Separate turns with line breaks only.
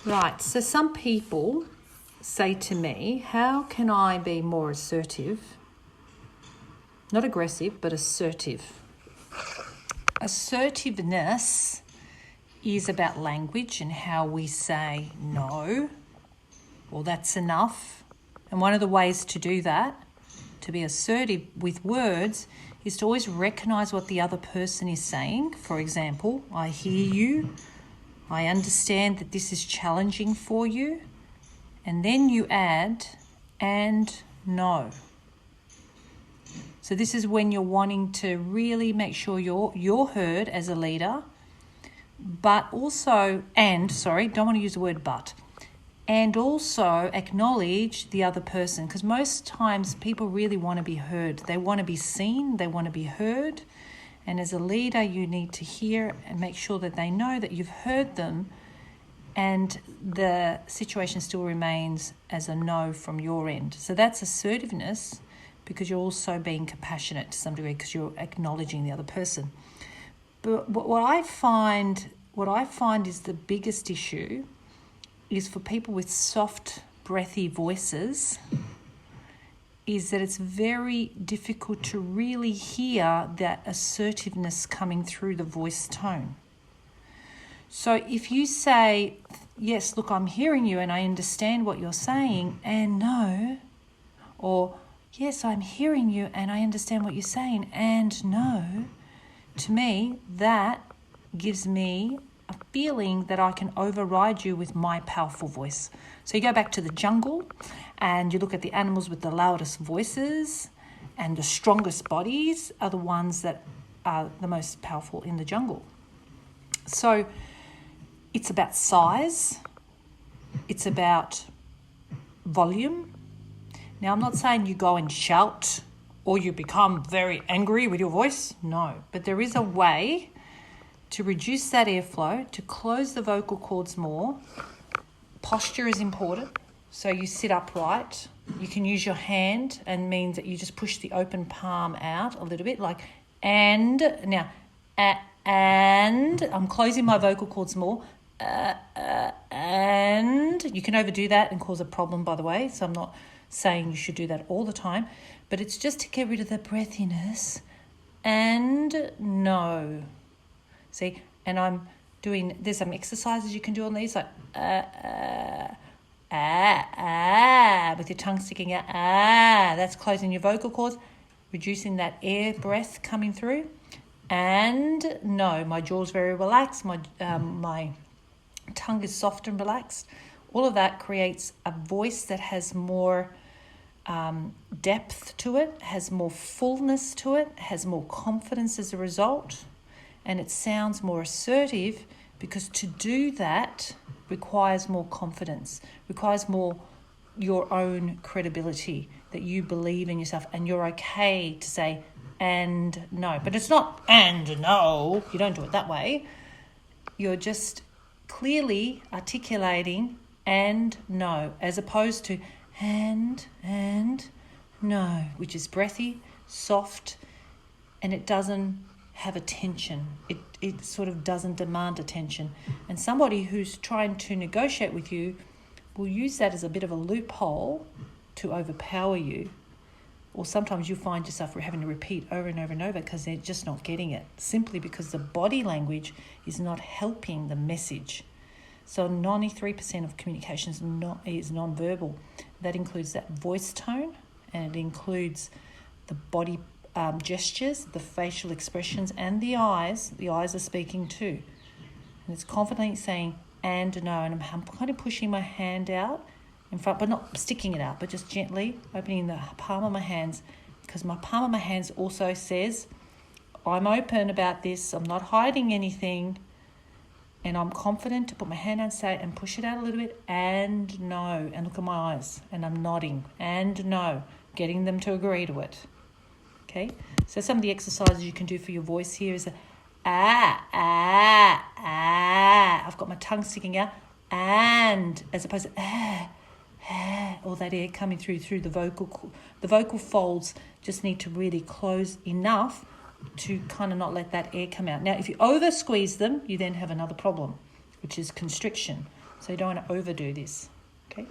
Right, so some people say to me, how can I be more assertive? Not aggressive, but assertive. Assertiveness is about language and how we say no, or that's enough. And one of the ways to do that, to be assertive with words, is to always recognise what the other person is saying. For example, I hear you. I understand that this is challenging for you. And then you add, and no. So this is when you're wanting to really make sure you're heard as a leader, but also, don't want to use the word but, and also acknowledge the other person, because most times people really want to be heard. They want to be seen, they want to be heard. And as a leader, you need to hear and make sure that they know that you've heard them and the situation still remains as a no from your end. So that's assertiveness, because you're also being compassionate to some degree because you're acknowledging the other person. But what I find is the biggest issue is for people with soft, breathy voices, is that it's very difficult to really hear that assertiveness coming through the voice tone. So if you say, yes, look, I'm hearing you and I understand what you're saying, and no, or yes, I'm hearing you and I understand what you're saying, and no, to me, that gives me a feeling that I can override you with my powerful voice. So you go back to the jungle and you look at the animals with the loudest voices, and the strongest bodies are the ones that are the most powerful in the jungle. So it's about size, it's about volume. Now, I'm not saying you go and shout or you become very angry with your voice, no, but there is a way to reduce that airflow, to close the vocal cords more. Posture is important, so you sit upright. You can use your hand, and means that you just push the open palm out a little bit, like, and now, and I'm closing my vocal cords more, and you can overdo that and cause a problem, by the way, so I'm not saying you should do that all the time, but it's just to get rid of the breathiness. And no. See, and I'm doing, there's some exercises you can do on these, like with your tongue sticking out, that's closing your vocal cords, reducing that air breath coming through. And no, my jaw's very relaxed, my tongue is soft and relaxed. All of that creates a voice that has more depth to it, has more fullness to it, has more confidence as a result, and it sounds more assertive, because to do that requires more confidence, requires more your own credibility, that you believe in yourself and you're okay to say and no. But it's not and no, you don't do it that way. You're just clearly articulating and no, as opposed to and no, which is breathy, soft, and it doesn't have attention. It sort of doesn't demand attention. And somebody who's trying to negotiate with you will use that as a bit of a loophole to overpower you. Or sometimes you find yourself having to repeat over and over and over because they're just not getting it, simply because the body language is not helping the message. So 93% of communication is non-verbal. That includes that voice tone, and it includes the body gestures, the facial expressions, and the eyes. The eyes are speaking too. And it's confidently saying and no, and I'm kind of pushing my hand out in front, but not sticking it out, but just gently opening the palm of my hands, because my palm of my hands also says, I'm open about this, I'm not hiding anything, and I'm confident to put my hand out and push it out a little bit, and no, and look at my eyes, and I'm nodding, and no, getting them to agree to it. Okay, so some of the exercises you can do for your voice here is I've got my tongue sticking out, and as opposed to all that air coming through the vocal folds just need to really close enough to kind of not let that air come out. Now, if you over squeeze them, you then have another problem, which is constriction. So you don't want to overdo this. Okay.